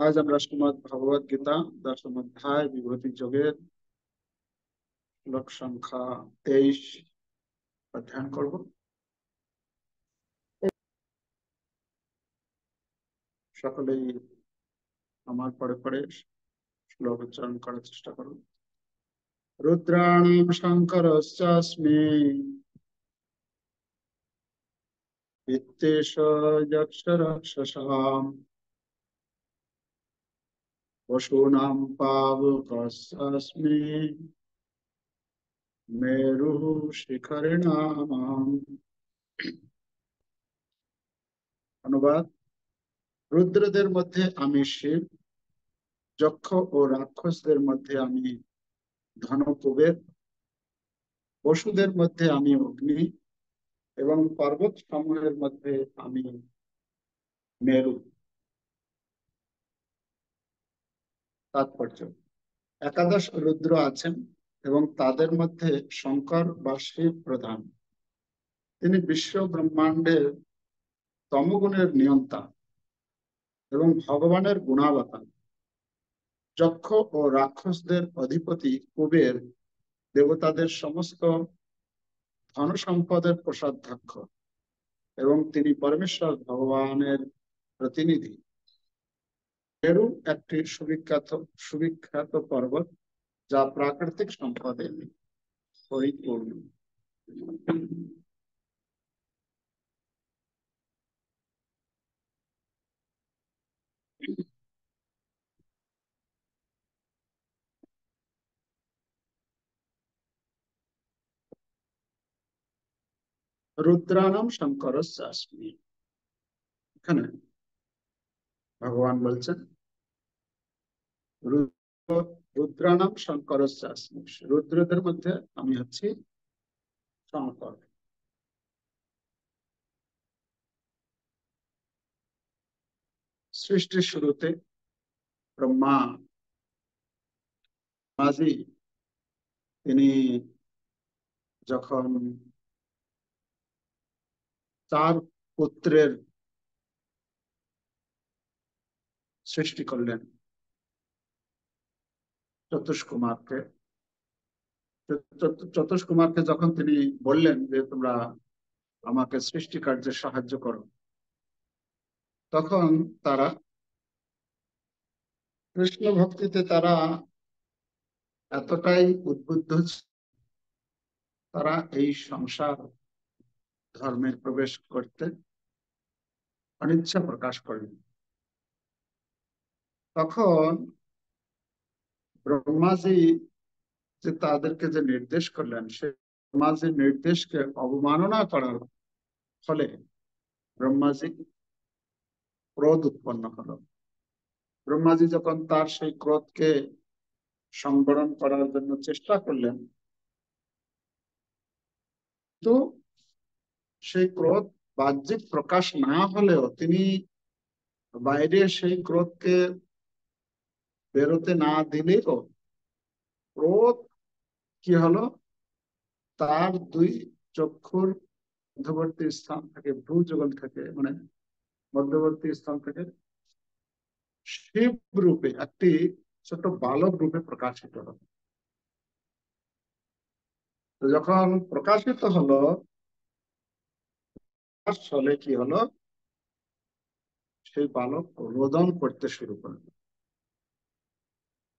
আজ আমরা শ্রীমদ্ ভগবদ গীতা দশম অধ্যায় বিভূতি যোগের শ্লোক সংখ্যা 23 অধ্যয়ন করব। সকলেই আমার পরে পরে শ্লোক উচ্চারণ করার চেষ্টা করুন। রুদ্রাণাম শঙ্করস্যাস্মি বিত্তেশ যক্ষরাক্ষসাম পশূনাম পাবকস্যাস্মি মেরুঃ শিখরিণাম। অনুবাদ: রুদ্রদের মধ্যে আমি শিব, যক্ষ ও রাক্ষসদের মধ্যে আমি ধনকুবের, পশুদের মধ্যে আমি অগ্নি এবং পর্বত সমূহের মধ্যে আমি মেরু। তাৎপর্য: একাদশ রুদ্র আছেন এবং তাদের মধ্যে শঙ্কর বা শিব প্রধান। তিনি বিশ্ব ব্রহ্মাণ্ডের তমগুণের নিয়ন্তা এবং ভগবানের গুণাবতার। যক্ষ ও রাক্ষসদের অধিপতি কুবের দেবতাদের সমস্ত ধন সম্পদের কোষাধ্যক্ষ এবং তিনি পরমেশ্বর ভগবানের প্রতিনিধি। মেরু একটি সুবিখ্যাত পর্বত যা প্রাকৃতিক সম্পদে পরিপূর্ণ। রুদ্রানাম শঙ্করস্যাস্মি। এখানে ভগবান বলছেন রুদ্রানাম শঙ্করস্যাস্মি, রুদ্রদের মধ্যে আমি হচ্ছি শঙ্কর। সৃষ্টির শুরুতে ব্রহ্মাজি তিনি যখন 4 পুত্রের সৃষ্টি করলেন, চতুষ্কুমারকে যখন তিনি বললেন যে তোমরা আমাকে সৃষ্টি কার্যে সাহায্য করো, তখন তারা কৃষ্ণ ভক্তিতে তারা এতটাই উদ্বুদ্ধ, তারা এই সংসার ধর্মে প্রবেশ করতে অনিচ্ছা প্রকাশ করলেন। তখন ব্রহ্মাজি যে তাদেরকে যে নির্দেশ করলেন, সে ব্রহ্মাজির নির্দেশকে অবমাননা করার ফলে ব্রহ্মাজি ক্রোধ উৎপন্ন হলো। ব্রহ্মাজি যখন তার সেই ক্রোধকে সংবরণ করার জন্য চেষ্টা করলেন, তো সেই ক্রোধ বাহ্যিক প্রকাশ না হলেও তিনি বাইরে সেই ক্রোধকে বেরোতে না দিলেও ক্রোধ কি হলো, তার 2 চক্ষুর মধ্যবর্তী স্থান থেকে, ভ্রুযুগল থেকে, মানে মধ্যবর্তী স্থান থেকে শিব রূপে একটি ছোট বালক রূপে প্রকাশিত হলো। তো যখন প্রকাশিত হলো, ফলে কি হলো, সেই বালক রোদন করতে শুরু করলো।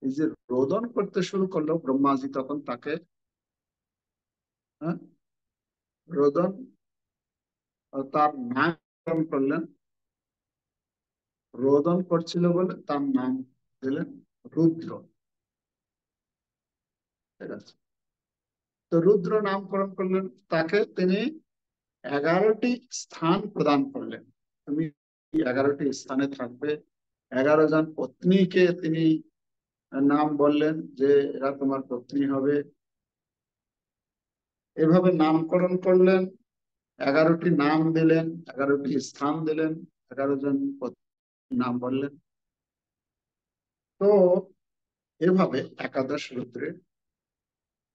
এই যে রোদন করতে শুরু করলো, ব্রহ্মাজি তখন তাকে রোদন তার নাম করলেন। রোদন করছিল বলে তার নাম দিলেন রুদ্র। ঠিক আছে, তো রুদ্র নামকরণ করলেন। তাকে তিনি 11টি স্থান প্রদান করলেন। তুমি 11টি স্থানে থাকবে। 11 জন পত্নীকে তিনি নাম বললেন যে এরা তোমার পত্নী হবে। এভাবে নামকরণ করলেন, 11টি নাম দিলেন, 11টি স্থান দিলেন, 11 জন পত্নীর নাম বললেন। তো এভাবে একাদশ রুদ্রের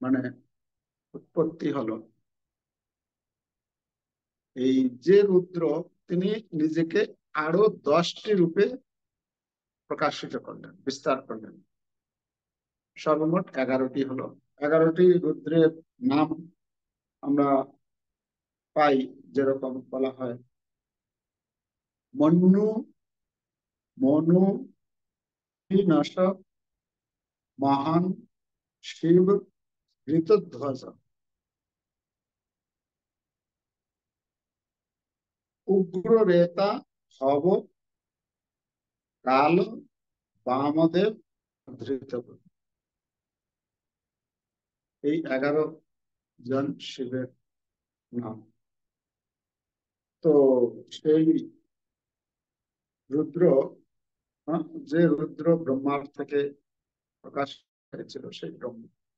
মানে উৎপত্তি হলো। এই যে রুদ্র, তিনি নিজেকে আরো 10টি রূপে প্রকাশিত করলেন, বিস্তার করলেন। সর্বমোট 11টি হলো। 11টি রুদ্রের নাম আমরা পাই, যেরকম বলা হয় মন্নু, মনু, নাশক, মহান, শিব, ঋতধ্বজ, উগ্র রেতা, হব, কাল, বামদেব, ধৃত। এই 11 জন শিবের নাম। তো সেই রুদ্র, যে রুদ্র ব্রহ্মার থেকে প্রকাশ হয়েছিল, সেই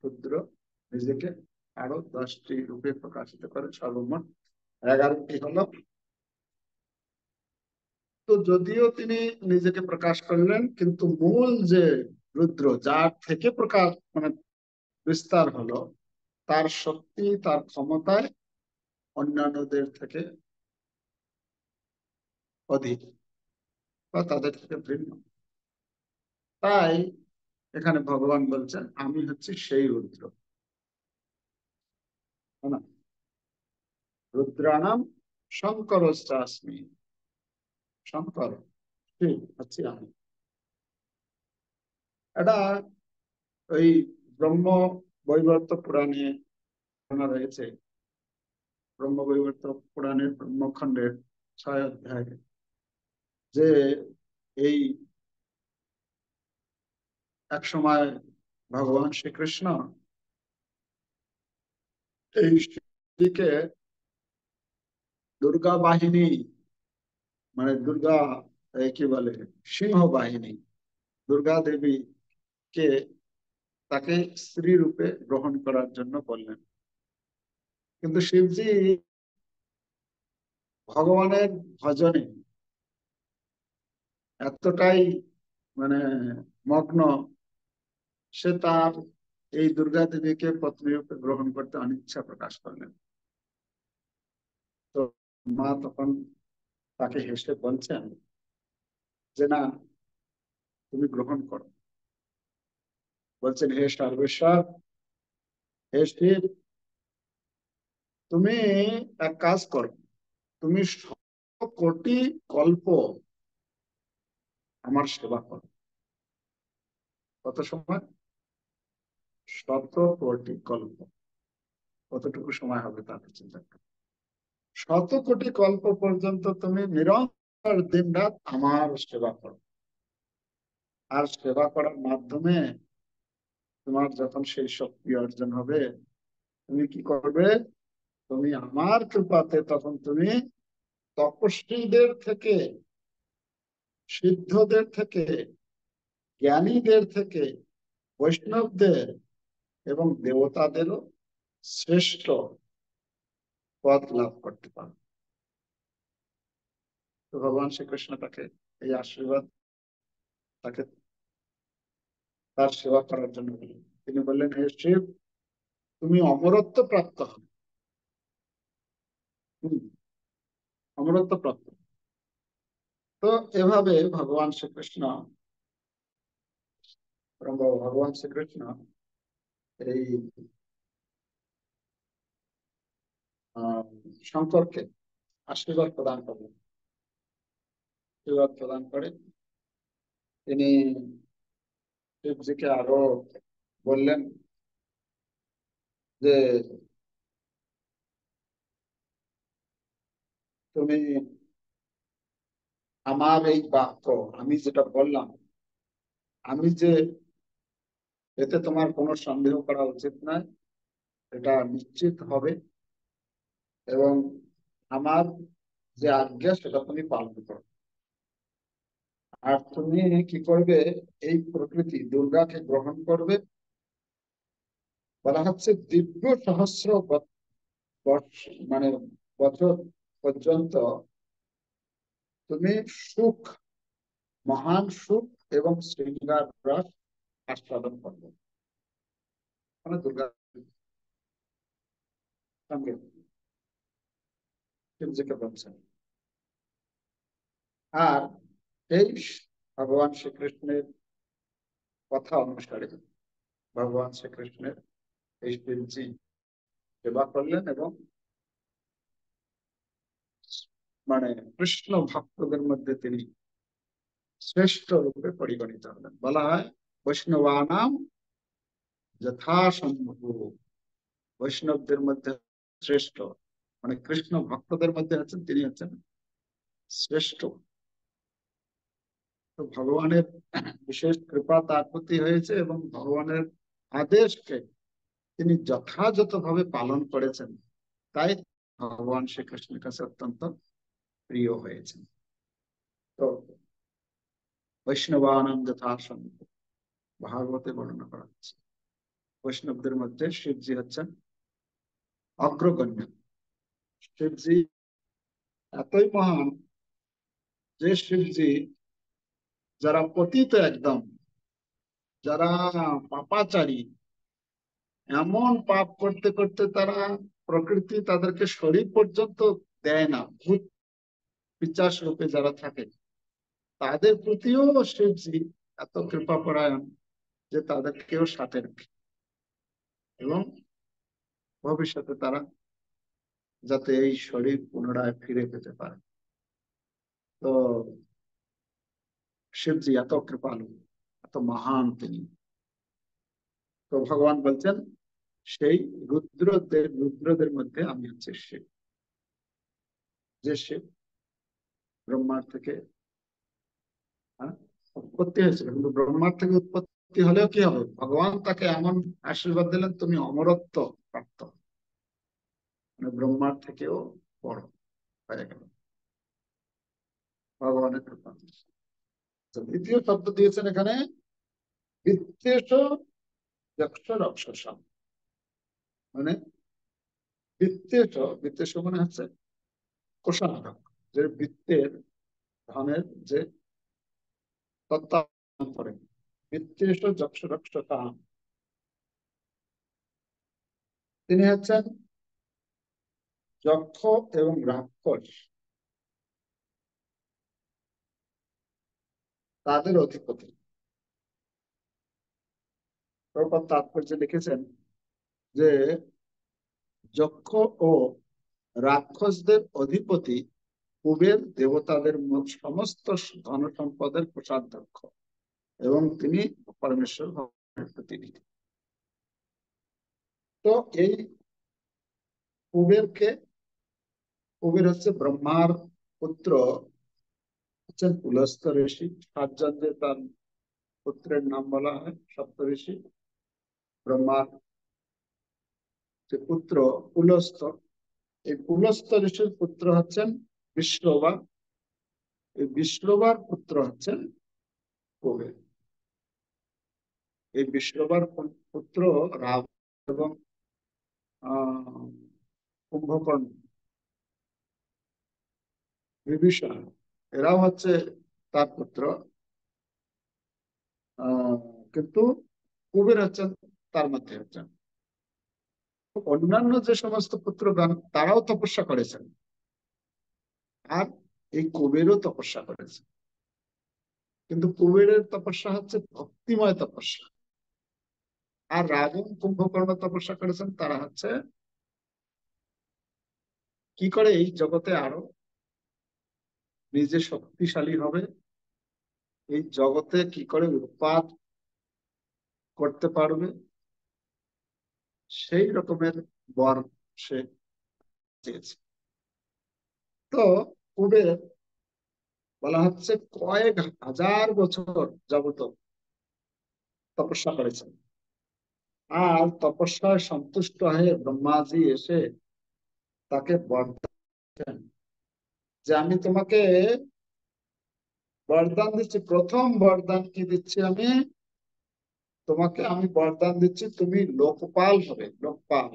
রুদ্র নিজেকে আরো 10টি রূপে প্রকাশিত করে। সর্বমোট 11টি হলো। তো যদিও তিনি নিজেকে প্রকাশ করলেন, কিন্তু মূল যে রুদ্র, যার থেকে প্রকাশ মানে বিস্তার হলো, তার শক্তি, তার ক্ষমতায় অন্যান্যদের থেকে অধিক বা তাদের থেকে ভিন্ন। তাই এখানে ভগবান বলছেন, আমি হচ্ছি সেই রুদ্র। রুদ্রানাম শঙ্কর আসমি। শঙ্কর ঠিক হচ্ছি আমি। এটা ওই ব্রহ্ম বৈবর্ত পুরাণে শোনা রয়েছে। ব্রহ্ম বৈবর্ত পুরাণের ব্রহ্মখণ্ডের 6 অধ্যায়ে, যে এই এক সময় ভগবান শ্রীকৃষ্ণ এই শিবকে দুর্গা বাহিনী, মানে দুর্গা, কি বলে, সিংহ বাহিনী, দুর্গা দেবী কে তাকে স্ত্রী রূপে গ্রহণ করার জন্য বললেন। কিন্তু শিবজি ভগবানের ভজনে এতটাই মানে মগ্ন, সে তার এই দুর্গা দেবীকে পত্নী রূপে গ্রহণ করতে অনিচ্ছা প্রকাশ করলেন। তো মা তখন তাকে হেসে বলছেন যে না, তুমি গ্রহণ করো। বলছেন, হে সর্বেশ্বর, হে শিব, তুমি এক কাজ করো, তুমি 100 কোটি কল্প আমার সেবা করো। কত সময়? 100 কোটি কল্প। কতটুকু সময় হবে তাতে চিন্তা করো। 100 কোটি কল্প পর্যন্ত তুমি নিরন্তর দিন রাত আমার সেবা করো। আর সেবা করার মাধ্যমে তোমার যখন সেই শক্তি অর্জন হবে, তুমি কি করবে? তুমি আমার কৃপাতে তখন তুমি তপস্বীদের থেকে, সিদ্ধদের থেকে, জ্ঞানীদের থেকে, বৈষ্ণবদের এবং দেবতাদেরও শ্রেষ্ঠ পদ লাভ করতে পারবে। তো ভগবান শ্রীকৃষ্ণ তাকে এই আশীর্বাদ, তাকে তার সেবা করার জন্য বললেন। তিনি বললেন, হে শিব, তুমি অমরত্ব প্রাপ্ত হবে। অমরত্ব প্রাপ্ত। তো এভাবে ভগবান শ্রীকৃষ্ণ, ভগবান শ্রীকৃষ্ণ এই শঙ্করকে আশীর্বাদ প্রদান করলেন। আশীর্বাদ প্রদান করে তিনি শিবজিকে আরো বললেন যে তুমি আমার এই বাক্য, আমি যেটা বললাম, আমি যে, এতে তোমার কোনো সন্দেহ করা উচিত নয়, এটা নিশ্চিত হবে। এবং আমার যে আজ্ঞা, সেটা তুমি পালন করো। আর তুমি কি করবে? এই প্রকৃতি দুর্গাকে গ্রহণ করবে। বলা হচ্ছে দিব্য সহস্র মানে বছর পর্যন্ত তুমি সুখ, মহান সুখ এবং শৃঙ্গার রস আস্বাদন করবে। মানে দুর্গা সঙ্গে শিবজিকে বলছেন। আর এই ভগবান শ্রীকৃষ্ণের কথা অনুসারে ভগবান শ্রীকৃষ্ণের এই শিবজি সেবা করলেন এবং মানে কৃষ্ণ ভক্তদের মধ্যে তিনি শ্রেষ্ঠ রূপে পরিগণিত হলেন। বলা হয় বৈষ্ণবানাম যথাসম্ভব, বৈষ্ণবদের মধ্যে শ্রেষ্ঠ মানে কৃষ্ণ ভক্তদের মধ্যে আছেন তিনি হচ্ছেন শ্রেষ্ঠ। তো ভগবানের বিশেষ কৃপা তার প্রতি হয়েছে এবং ভগবানের আদেশকে তিনি যথাযথভাবে পালন করেছেন, তাই ভগবান শ্রীকৃষ্ণের কাছে অত্যন্ত প্রিয় হয়েছেন। তো বৈষ্ণবানাম যথাসম্ভব ভাগবতে বর্ণনা করা হচ্ছে বৈষ্ণবদের মধ্যে শিবজি হচ্ছেন অগ্রগণ্য। শিবজি এতই মহান যে শিবজি যারা পতিত একদম, যারা পাপাচারী, এমন পাপ করতে করতে তারা প্রকৃতি তাদেরকে শরীর পর্যন্ত দেয় না, ভূত পিশাচ রূপে যারা থাকে তাদের প্রতিও শিবজি এত কৃপাপরায়ণ যে তাদেরকেও সাথে রাখে এবং ভবিষ্যতে তারা যাতে এই শরীর পুনরায় ফিরে পেতে পারে। তো শিবজি এত কৃপালু, এত মহান তিনি। তো ভগবান বলছেন সেই রুদ্রদের মধ্যে আমি হচ্ছে শিব, যে শিব ব্রহ্মার থেকে উৎপত্তি হয়েছিল। কিন্তু ব্রহ্মার থেকে উৎপত্তি হলেও কি হবে, ভগবান তাকে এমন আশীর্বাদ দিলেন তুমি অমরত্ব প্রাপ্ত, মানে ব্রহ্মার থেকেও বড় হয়ে গেল ভগবানের কৃপা। দ্বিতীয় শব্দ দিয়েছেন এখানে বিত্তেশ যক্ষ রক্ষসাম, মানে বিত্তেশ মানে হচ্ছে কোষাধ্যক্ষ, যে বৃত্তের ধনের যে তত্ত্বাবধান করেন। বৃত্তেশ যক্ষ রক্ষসাম, তিনি হচ্ছেন যক্ষ এবং রাক্ষস তাদের অধিপতি। প্রভুপাদ তাৎপর্যে লিখেছেন যে যক্ষ ও রাক্ষসদের অধিপতি কুবের দেবতাদের সমস্ত ধন সম্পদের কোষাধ্যক্ষ এবং তিনি পরমেশ্বর ভগবানের প্রতিনিধি। তো এই কুবের হচ্ছে ব্রহ্মার পুত্র, হচ্ছেন পুলস্ত ঋষি। সাতজনদের তার পুত্রের নাম বলা হয় সপ্তঋষি। ব্রহ্মার যে পুত্র পুলস্ত, এই পুলস্ত ঋষির পুত্র হচ্ছেন বিশ্ববা, এই বিশ্ববার পুত্র হচ্ছেন কুবের। এই বিশ্ববার পুত্র রাব এবং কুম্ভকর্ণ, বিভীষণ, এরাও হচ্ছে তার পুত্র। কিন্তু কুবের হচ্ছেন তার মধ্যে হচ্ছেন। অন্যান্য যে সমস্ত পুত্রগণ তারাও তপস্যা করেছেন, আর এই কুবেরও তপস্যা করেছে, কিন্তু কুবেরের তপস্যা হচ্ছে ভক্তিময় তপস্যা। আর রাবণ কুম্ভকর্ণ তপস্যা করেছেন, তারা হচ্ছে কি করে এই জগতে আরো নিজে শক্তিশালী হবে, এই জগতে কি করে উৎপাদ করতে পারবে, সেই রকমের বর সে চেয়েছে। তো কুবের বলা হচ্ছে কয়েক হাজার বছর যাবত তপস্যা করেছেন, আর তপস্যায় সন্তুষ্ট হয়ে ব্রহ্মাজি এসে তাকে বরদান, যে আমি তোমাকে বরদান দিচ্ছি, প্রথম বরদান কি দিচ্ছি আমি তোমাকে, আমি বরদান দিচ্ছি তুমি লোকপাল হবে। লোকপাল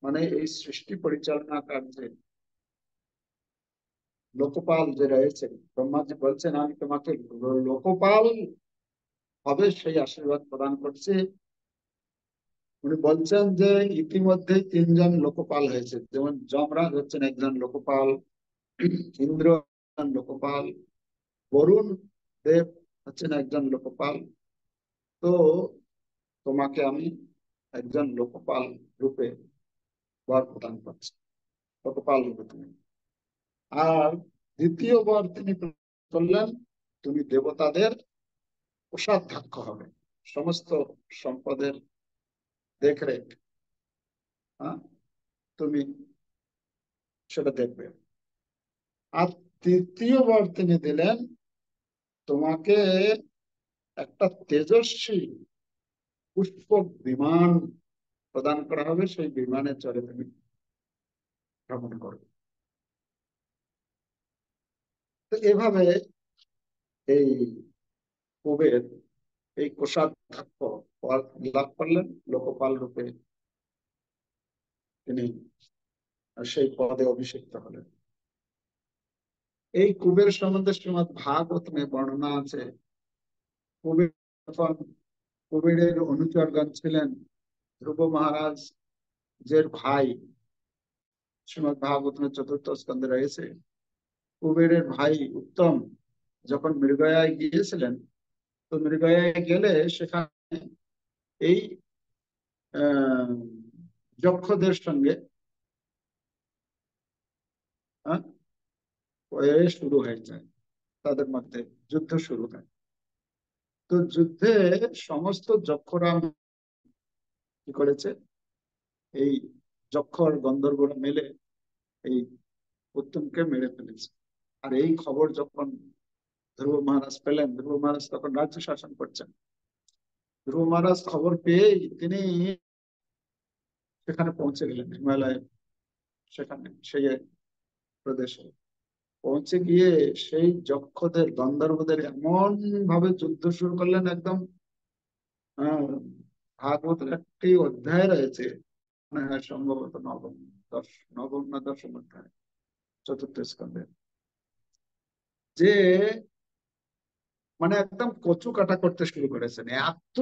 মানে এই সৃষ্টি পরিচালনা কার্যে লোকপাল যে রয়েছে, ব্রহ্মাজি বলছেন আমি তোমাকে লোকপাল হবে সেই আশীর্বাদ প্রদান করছি। উনি বলছেন যে ইতিমধ্যে তিনজন লোকপাল হয়েছে, যেমন যমরাজ হচ্ছেন একজন লোকপাল, ইন্দ্র লোকপাল, বরুণ দেব হচ্ছেন একজন লোকপাল। তো তোমাকে আমি একজন লোকপাল রূপে বর প্রদান করছি, লোকপাল রূপে তুমি। আর দ্বিতীয় বর তিনি করলেন, তুমি দেবতাদের কোষাধ্যক্ষ হবে, সমস্ত সম্পদের দেখরেখ, হ্যাঁ, তুমি সেটা দেখবে। আর তৃতীয় বর তিনি দিলেন, তোমাকে একটা তেজস্বী পুষ্পক বিমান প্রদান করা হবে, সেই বিমানে চড়ে তুমি ভ্রমণ করবে। তো এভাবে এই কুবের এই কোষাধ্যক্ষ পদ লাভ করলেন, লোকপাল রূপে তিনি সেই পদে অভিষিক্ত হলেন। এই কুবের সম্বন্ধে শ্রীমদ্ ভাগবতমে বর্ণনা আছে। কুবের যখন, কুবেরের অনুচরগণ ছিলেন ধ্রুব মহারাজ যে ভাই, শ্রীমদ্ ভাগবতমের চতুর্থ স্কন্ধে রয়েছে। কুবেরের ভাই উত্তম যখন মৃগয়ায় গিয়েছিলেন, তো মৃগয়ায় গেলে সেখানে এই আহ যক্ষদের সঙ্গে শুরু হয়ে যায়, তাদের মধ্যে যুদ্ধ শুরু হয়। তো যুদ্ধে সমস্ত যক্ষরা কি করেছে, এই যক্ষর গন্ধর্বরা মিলে এই উত্তমকে মেরে ফেলেছে। আর এই খবর যখন ধ্রুব মহারাজ পেলেন, ধ্রুব মহারাজ তখন রাজ্য শাসন করছেন। ধ্রুব মহারাজ খবর পেয়েই তিনি সেখানে পৌঁছে গেলেন, হিমালয় সেখানে সেই প্রদেশে পৌঁছে গিয়ে সেই যক্ষদের গন্ধর্বদের এমন ভাবে যুদ্ধ শুরু করলেন, একদম ভাগবতের একটি অধ্যায় রয়েছে, মনে হয় সম্ভবত নবম, নবম না দশম অধ্যায় চতুর্থ স্কন্ধে, যে মানে একদম কচু কাটা করতে শুরু করেছেন। এত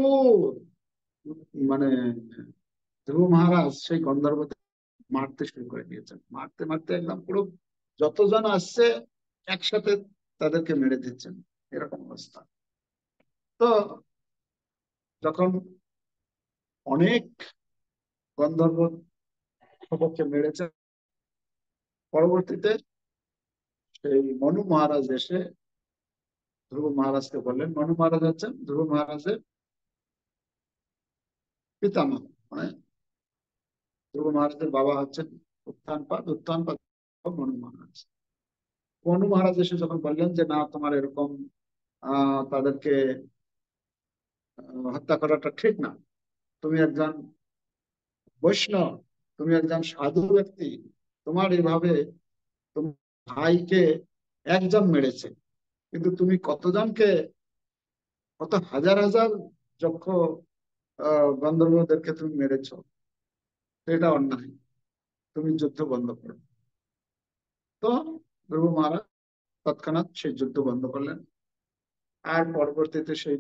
মানে ধ্রুব মহারাজ সেই গন্ধর্বদের মারতে শুরু করে দিয়েছেন, মারতে মারতে একদম পুরো যতজন আসছে একসাথে তাদেরকে মেরে দিচ্ছেন, এরকম অবস্থা। তো যখন অনেক গন্ধর্ব ধ্রুবকে মেরেছে, পরবর্তীতে সেই মনু মহারাজ এসে ধ্রুব মহারাজকে বললেন, মনু মহারাজ হচ্ছেন ধ্রুব মহারাজের পিতামহ, মানে ধ্রুব মহারাজের বাবা হচ্ছেন উত্থানপাদ, উত্থানপাদ মনু মহারাজ। মনু মহারাজ এসে যখন বললেন যে না, তোমার এরকম তাদেরকে হত্যা করাটা ঠিক না, তুমি একজন বৈষ্ণব, তুমি একজন সাধু ব্যক্তি, তোমার এইভাবে তোমার ভাইকে একজন মেরেছে, কিন্তু তুমি কতজনকে, কত হাজার হাজার যক্ষ গন্ধর্বদেরকে তুমি মেরেছ, এটা অন্যায়, তুমি যুদ্ধ বন্ধ করো। তো ধ্রুব মহারাজ তৎক্ষণাৎ সেই যুদ্ধ বন্ধ করলেন। আর পরবর্তীতে সেই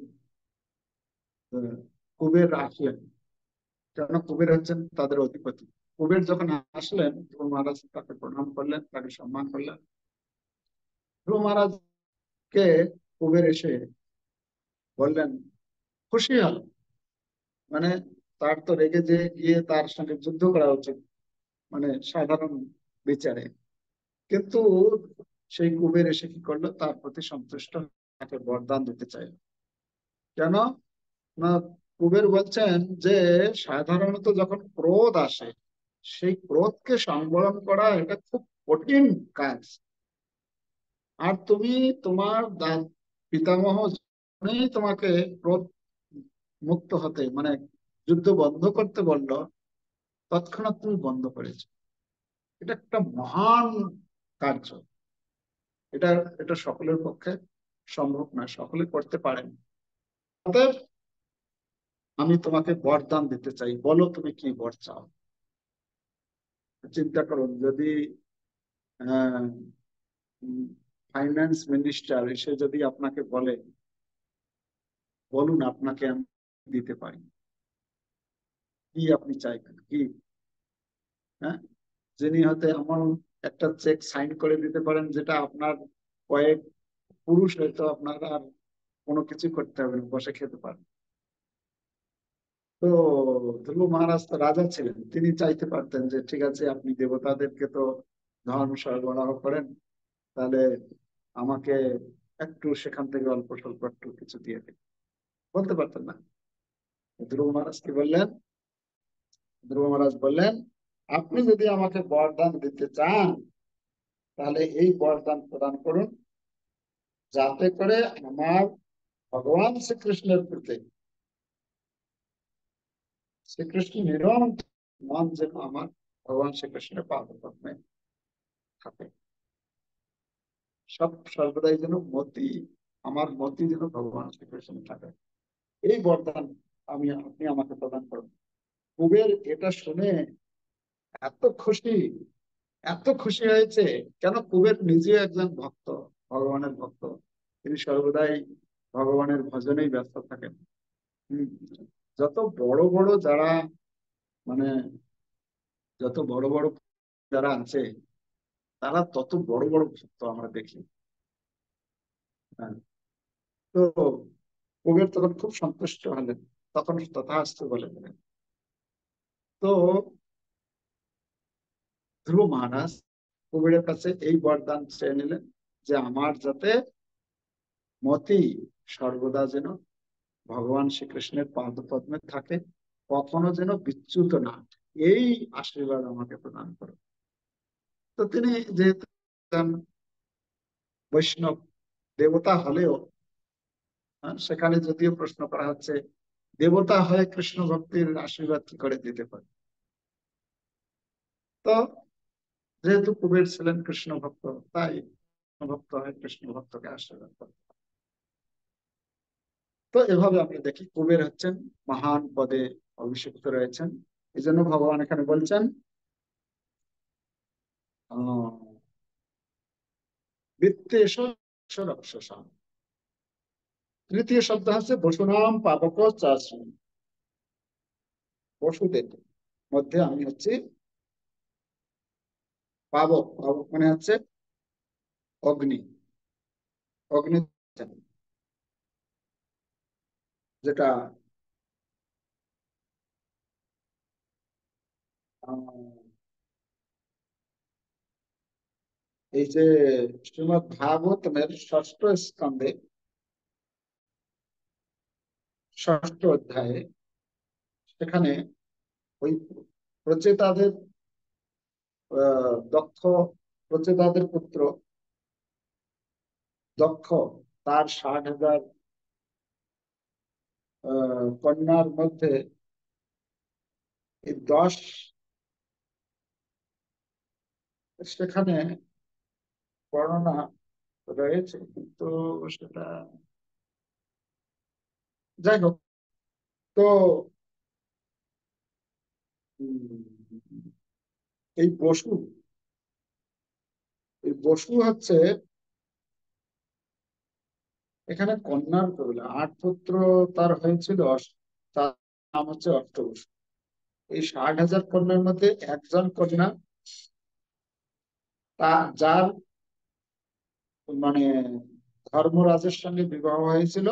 কুবের আসলেন, কেন কুবের হচ্ছেন তাদের অধিপতি। কুবের যখন আসলেন, ধ্রুব মহারাজ তাকে প্রণাম করলেন, তাকে সম্মান করলেন। ধ্রুব মহারাজকে কুবের এসে বললেন, খুশি হল, মানে তার তো রেগে যে গিয়ে তার সঙ্গে যুদ্ধ করা উচিত, মানে সাধারণ বিচারে, কিন্তু সেই কুবের এসে কি করলো, তার প্রতি সন্তুষ্ট, তাকে বরদান দিতে চাইল। কেন না, কুবের বলছেন যে সাধারণত যখন ক্রোধ আসে, সেই ক্রোধকে সংবরণ করা এটা খুব কঠিন কাজ। আর তুমি তোমার পিতামহ যখনই তোমাকে ক্রোধ মুক্ত হতে, মানে যুদ্ধ বন্ধ করতে বললো, তৎক্ষণাৎ তুমি বন্ধ করেছো। এটা একটা মহান কার্য। এটা এটা সকলের পক্ষে সম্ভব নয়, সকলে করতে পারেন। অতএব আমি তোমাকে বরদান দিতে চাই, বলো তুমি কি বর চাও। চিন্তা করুন, যদি ফাইন্যান্স মিনিস্টার এসে যদি আপনাকে বলে, বলুন আপনাকে আমি দিতে পারি, কি আপনি চাইবেন কি? হ্যাঁ, যিনি হয়তো এমন একটা চেক সাইন করে দিতে পারেন যেটা আপনার কয়েক পুরুষ হয়তো আপনার আর কোনো কিছু করতে হবে না, বসে খেতে পারেন। তো ধ্রুব মহারাজ তো রাজা ছিলেন, তিনি চাইতে পারতেন যে ঠিক আছে আপনি দেবতাদেরকে তো ধন সরবরাহ করেন, তাহলে আমাকে একটু সেখান থেকে অল্প স্বল্প একটু কিছু দিয়ে দিন, বলতে পারতেন না। ধ্রুব মহারাজ কি বললেন? ধ্রুব মহারাজ বললেন, আপনি যদি আমাকে বরদান দিতে চান তাহলে এই বরদান প্রদান করুন, যাতে করে আমার ভগবান শ্রীকৃষ্ণের প্রতি, শ্রীকৃষ্ণ নিরন্তর মন যেন আমার ভগবান শ্রীকৃষ্ণের পাদপদ্মে থাকে, সব সর্বদাই যেন মতি, আমার মতি যেন ভগবান শ্রীকৃষ্ণ থাকে, এই বরদান আপনি আমাকে প্রদান করুন। কুবের এটা শুনে এত খুশি, এত খুশি হয়েছে। কেন, কুবের নিজে একজন ভক্ত, ভগবানের ভক্ত, তিনি সর্বদাই ভগবানের ভজনেই ব্যস্ত থাকেন। হম। যত বড় বড় যারা, মানে যত বড় বড় যারা আছে, তারা তত বড় বড় ভক্ত আমরা দেখি। হ্যাঁ। তো কুবের তখন খুব সন্তুষ্ট হলেন, তখন তথাস্তু বলে দিলেন। তো ধ্রুব মহারাজ কুবেরের কাছে এই বরদান চেয়ে নিলেন যে আমার যাতে মতি সর্বদা যেন ভগবান শ্রীকৃষ্ণের পাদপদ্মে থাকে, কখনো যেন বিচ্যুত না হয়। এই আশীর্বাদ আমাকে প্রদান করো। তো তিনি যেহেতু একজন বৈষ্ণব দেবতা হলেও, সেখানে যদিও প্রশ্ন করা হচ্ছে দেবতা হয়ে কৃষ্ণ ভক্তির আশীর্বাদ কি করে দিতে পারে, তো যেহেতু কুবের ছিলেন কৃষ্ণ ভক্ত, তাই কৃষ্ণ ভক্ত হয়ে কৃষ্ণ ভক্তকে আশীর্বাদ করে। তো এভাবে আমরা দেখি কুবের হচ্ছেন মহান পদে অভিষিক্ত রয়েছেন। এই জন্য ভগবান এখানে বলছেন বৃত্তেশ রক্ষসাম। তৃতীয় শব্দ হচ্ছে বসুনাম পাবক চাষী। পশুদের মধ্যে আমি হচ্ছি পাবক। পাবক মানে হচ্ছে অগ্নি। অগ্নি যেটা আহ, এই যে শ্রীমৎ ভাগবতমের ষষ্ঠ স্কন্ধে, ষষ্ঠ অধ্যায়ে, সেখানে ওই প্রচেতাদের দক্ষ, প্রচেতাদের পুত্র দক্ষ, তার 60,000 কন্যার মধ্যে এই 10, সেখানে বর্ণনা রয়েছে, কিন্তু সেটা যাই হোক। তো এই বসু, এই বসু হচ্ছে এখানে কন্যার কবিলা, 8 পুত্র তার হয়েছিল, তার নাম হচ্ছে অষ্টবসু। এই 60,000 কন্যার মধ্যে একজন কন্যা, তা যার মানে ধর্মরাজের সঙ্গে বিবাহ হয়েছিল,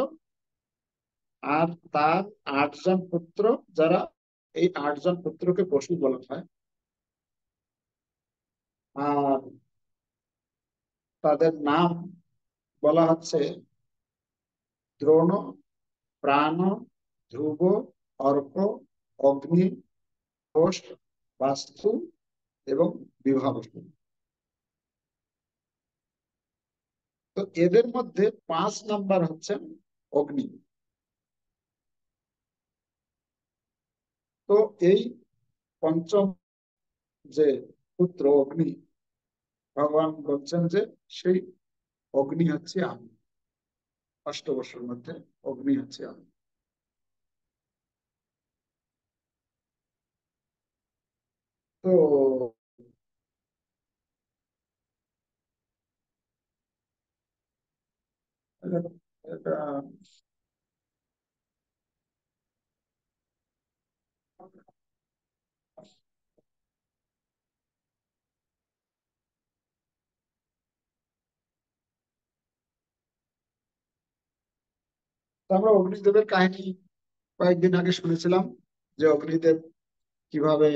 আর তার 8জন পুত্র, যারা, এই 8জন পুত্রকে বসু বলা হয়। আর তাদের নাম বলা হচ্ছে দ্রোণ, প্রাণ, ধ্রুব, অর্ক, অগ্নি, ঘোষ, বাস্তু এবং বিভাবসু। তো এদের মধ্যে 5 নাম্বার হচ্ছেন অগ্নি। তো এই পঞ্চম যে পুত্র অগ্নি, ভগবান বলছেন যে সেই অগ্নি হচ্ছে আমি, অষ্টবর্ষের মধ্যে অগ্নি হচ্ছে আমি। তো এটা এটা আমরা অগ্নিদেবের কাহিনী কয়েকদিন আগে শুনেছিলাম, যে অগ্নিদেব কিভাবে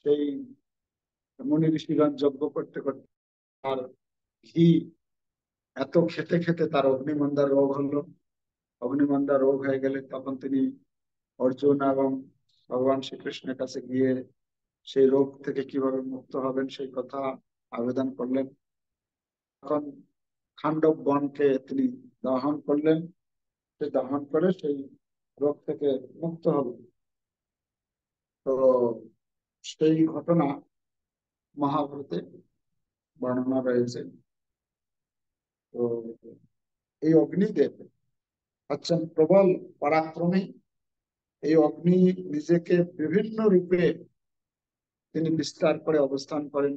সেই মুনি ঋষিগণ যজ্ঞ করতে করতে আর ঘি এত খেতে খেতে তার অগ্নিমন্দার রোগ হলো। অগ্নিমন্দার রোগ হয়ে গেলে তখন তিনি অর্জুন এবং ভগবান শ্রীকৃষ্ণের কাছে গিয়ে সেই রোগ থেকে কিভাবে মুক্ত হবেন সেই কথা আবেদন করলেন। তখন খান্ডব বনকে তিনি দহন করলেন, সে দহন করে সেই রোগ থেকে মুক্ত হলেন। তো সেই ঘটনা মহাভারতে বর্ণনা রয়েছে। তো এই অগ্নিদেব হচ্ছেন প্রবল পরাক্রমী। এই অগ্নি নিজেকে বিভিন্ন রূপে তিনি বিস্তার করে অবস্থান করেন।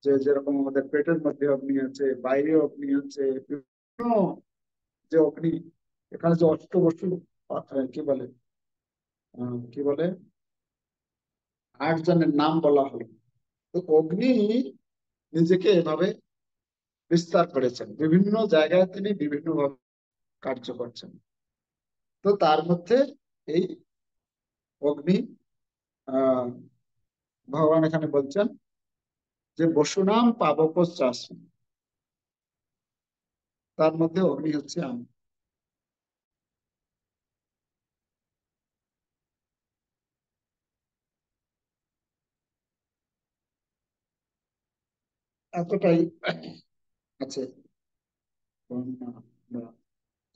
যে যেরকম আমাদের পেটের মধ্যে অগ্নি আছে, বাইরে অগ্নি আছে, বিভিন্ন যে অগ্নি, এখানে যে অষ্টবসু কি বলে, কি বলে, 8 জনের নাম বলা হলো। তো অগ্নি নিজেকে এভাবে বিস্তার করেছেন, বিভিন্ন জায়গায় তিনি বিভিন্ন ভাবে কার্য করছেন। তো তার মধ্যে এই অগ্নি, আহ ভগবান এখানে বলছেন যে বসুনাম পাবক চাষ, তার মধ্যে অগ্নি হচ্ছে আমি। এতটাই আছে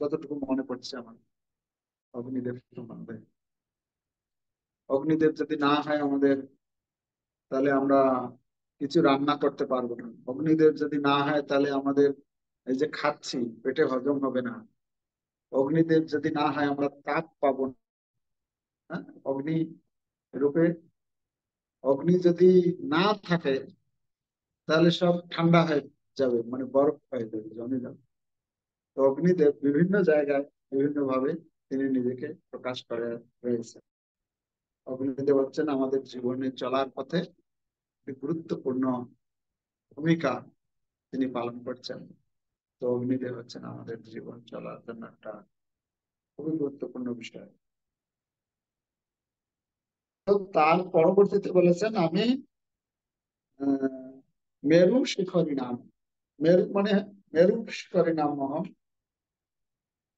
যতটুকু মনে পড়ছে আমার অগ্নিদেব সম্বন্ধে। অগ্নিদেব যদি না হয় আমাদের, তাহলে আমরা কিছু রান্না করতে পারবো না। অগ্নিদেব যদি না হয় তাহলে আমাদের এই যে খাচ্ছি পেটে হজম হবে না। অগ্নিদেব যদি না হয় আমরা তাপ পাবো না। হ্যাঁ, অগ্নি রূপে অগ্নি যদি না থাকে তাহলে সব ঠান্ডা হয়ে যাবে, মানে বরফ হয়ে যাবে, জমে যাবে। তো অগ্নিদেব বিভিন্ন জায়গায় বিভিন্ন ভাবে তিনি নিজেকে প্রকাশ করে রয়েছে। অগ্নিদেব হচ্ছেন আমাদের জীবনে চলার পথে একটি গুরুত্বপূর্ণ ভূমিকা তিনি পালন করছেন। তো অগ্নিদেব হচ্ছেন আমাদের জীবন চলার জন্য একটা খুবই গুরুত্বপূর্ণ বিষয়। তো তার পরবর্তীতে বলেছেন আমি আহ, মেরু শিখরী নাম, মেরু মানে মেরু শিখরী নাম মহম।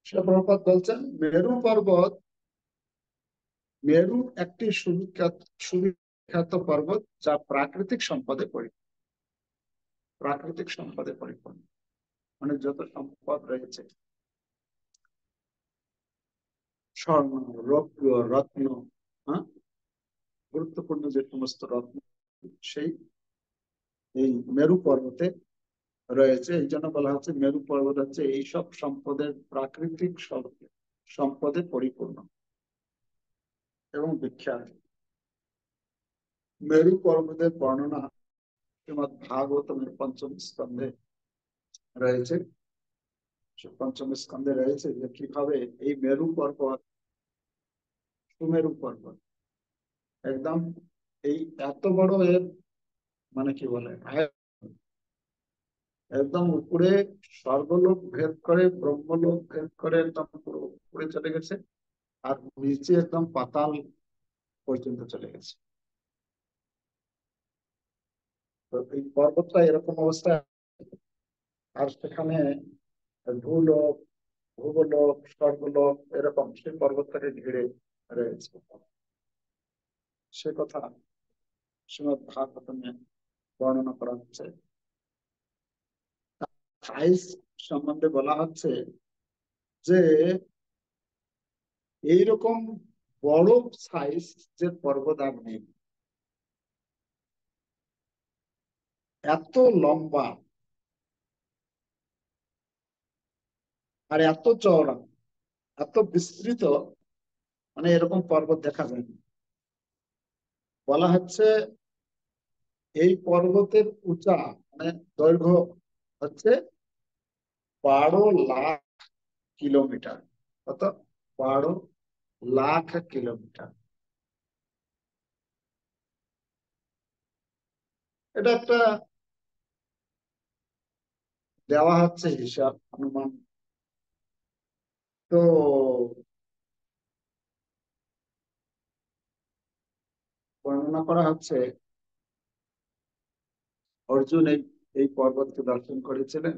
শিল প্রভুপাদ বলছেন মেরু পর্বত, মেরু একটি সুবিখ্যাত সুবিখ্যাত পর্বত যা প্রাকৃতিক সম্পদে প্রাকৃতিক সম্পদে পরিপূর্ণ। মানে যত সম্পদ রয়েছে, স্বর্ণ, রৌপ্য, রত্ন, হ্যাঁ, গুরুত্বপূর্ণ যে সমস্ত রত্ন, সেই এই মেরু পর্বতে রয়েছে। এই জন্য বলা হচ্ছে মেরু পর্বত হচ্ছে এইসব সম্পদের প্রাকৃতিক সম্পদে পরিপূর্ণ এবং বিখ্যাত। মেরু পর্বতের বর্ণনা শ্রীমদ ভাগবতমের পঞ্চম স্কন্ধে রয়েছে। পঞ্চম স্কন্ধে রয়েছে যে কিভাবে এই মেরু পর্বত, সুমেরু পর্বত একদম এই এত বড় এর মানে কি বলে একদম উপরে স্বর্গলোক ভেদ করে, ব্রহ্মলোক ভেদ করে একদম পুরো উপরে চলে গেছে, আর নিচে একদম পাতাল পর্যন্ত চলে গেছে। তো এই পর্বতটা এরকম অবস্থায়, আর সেখানে ভূলোক, ভূগোলক, স্বর্গলোক এরকম সেই পর্বতটাকে ঘিরে রয়েছে। সে কথা শ্রীমদ ভাগবতমে বর্ণনা করা হচ্ছে। সাইজ সম্বন্ধে বলা হচ্ছে যে এইরকম বড় সাইজ যে পর্বত আর নেই, এত লম্বা আর এত চওড়া, এত বিস্তৃত, মানে এরকম পর্বত দেখা যায় না। বলা হচ্ছে এই পর্বতের উঁচা মানে দৈর্ঘ্য হচ্ছে 12 লাখ কিলোমিটার। কত? 12 লাখ কিলোমিটার। এটা একটা দেওয়া হচ্ছে হিসাব, অনুমান। তো বর্ণনা করা হচ্ছে অর্জুন এই এই পর্বতকে দর্শন করেছিলেন।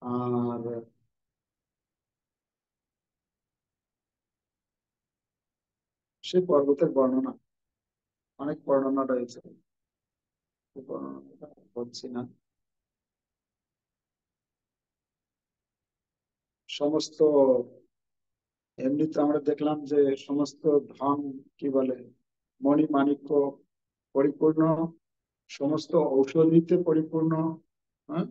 আর সেই পর্বতের বর্ণনা, অনেক বর্ণনা রয়েছে, সেই বর্ণনাটা বলছি না। সমস্ত, এমনিতে আমরা দেখলাম যে সমস্ত ধন, কি বলে, মণি মাণিক্য পরিপূর্ণ, সমস্ত ঔষধিতে পরিপূর্ণ। হ্যাঁ,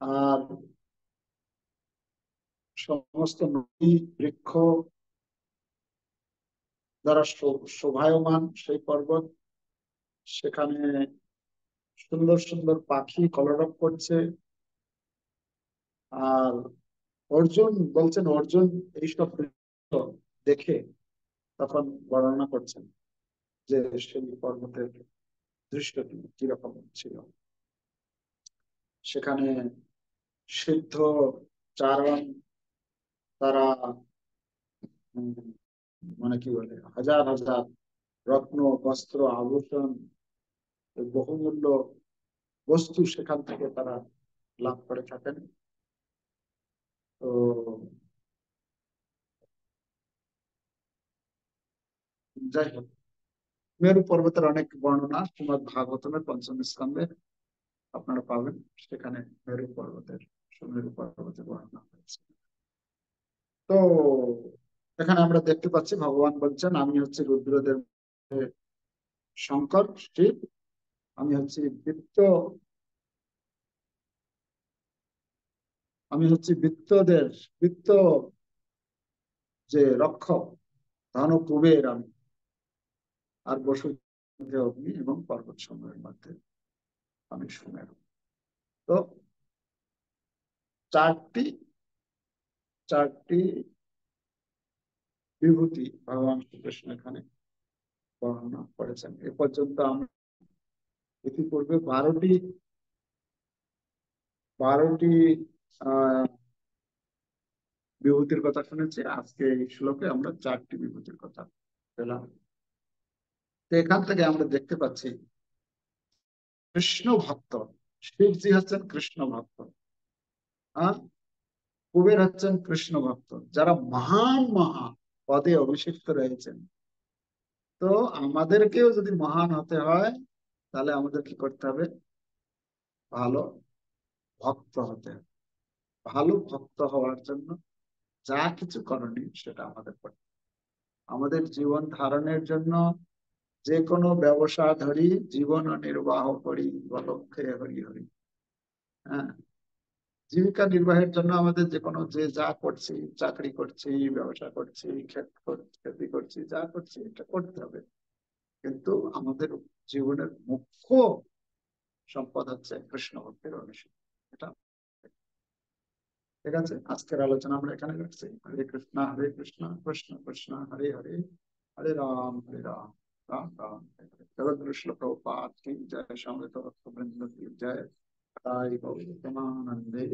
আর সমস্ত নদী বৃক্ষ দ্বারা শোভায়মান সেই পর্বত। সেখানে সুন্দর সুন্দর পাখি কলরব করছে। আর অর্জুন বলছেন, অর্জুন এইসব দৃশ্য দেখে তখন বর্ণনা করছেন যে সেই পর্বতের দৃশ্যটি কিরকম ছিল। সেখানে সিদ্ধ চারণ, তারা উম, মানে কি বলে, হাজার হাজার রত্ন বস্ত্র আভূষণ, বহুমূল্য বস্তু সেখান থেকে তারা লাভ করে থাকেন। তো যাই হোক, মেরু পর্বতের অনেক বর্ণনা শ্রীমদ্ ভাগবতমের পঞ্চম স্কন্ধে আপনারা পাবেন। সেখানে মেরু পর্বতের, সুমেরু পর্বতের বর্ণনা হয়েছে। তো এখানে আমরা দেখতে পাচ্ছি ভগবান বলছেন, আমি হচ্ছে রুদ্রদের মধ্যে শঙ্কর শিব, আমি হচ্ছে বৃত্ত, আমি হচ্ছে বৃত্তদের, বৃত্ত যে রক্ষক, ধন কুবের আমি। আর বসুর মধ্যে অগ্নি এবং পর্বত সমূহের মধ্যে আমি সুমেরু। তো চারটি, চারটি বিভূতি ভগবান শ্রীকৃষ্ণ এখানে বর্ণনা করেছেন। এ পর্যন্ত আমরা ইতিপূর্বে 12টি আহ বিভূতির কথা শুনেছি। আজকে এই শ্লোকে আমরা 4টি বিভূতির কথা পেলাম। তো এখান থেকে আমরা দেখতে পাচ্ছি কৃষ্ণ ভক্ত, শিবজি হচ্ছেন কৃষ্ণ ভক্ত, আর কুবের হচ্ছেন কৃষ্ণ ভক্ত, যারা মহান মহান পদে অভিষিক্ত রয়েছেন। তো আমাদেরকেও যদি মহান হতে হয়, তাহলে আমাদের কি করতে হবে? ভালো ভক্ত হতে হবে। ভালো ভক্ত হওয়ার জন্য যা কিছু করণীয় সেটা আমাদের করতে হবে। আমাদের জীবন ধারণের জন্য যে কোনো ব্যবসা ধরি, জীবন নির্বাহ করি বলক্ষে হরি হরি। হ্যাঁ, জীবিকা নির্বাহের জন্য আমাদের যে কোনো, যে যা করছি, চাকরি করছি, ব্যবসা করছি, খেতি করছি, যা করছি, এটা করতে হবে। কিন্তু আমাদের জীবনের মুখ্য সম্পদ হচ্ছে কৃষ্ণ ভক্তের অনুশীলন। এটা ঠিক আছে। আজকের আলোচনা আমরা এখানে রাখছি। হরে কৃষ্ণ কৃষ্ণ কৃষ্ণ হরে হরে, হরে রাম রাম রাম হরে হরে। জগদ্গুরু শ্রীল প্রভুপাদ কি জয়, সমবেত ভক্তবৃন্দ কি জয়। তাই গৌর প্রেমানন্দে।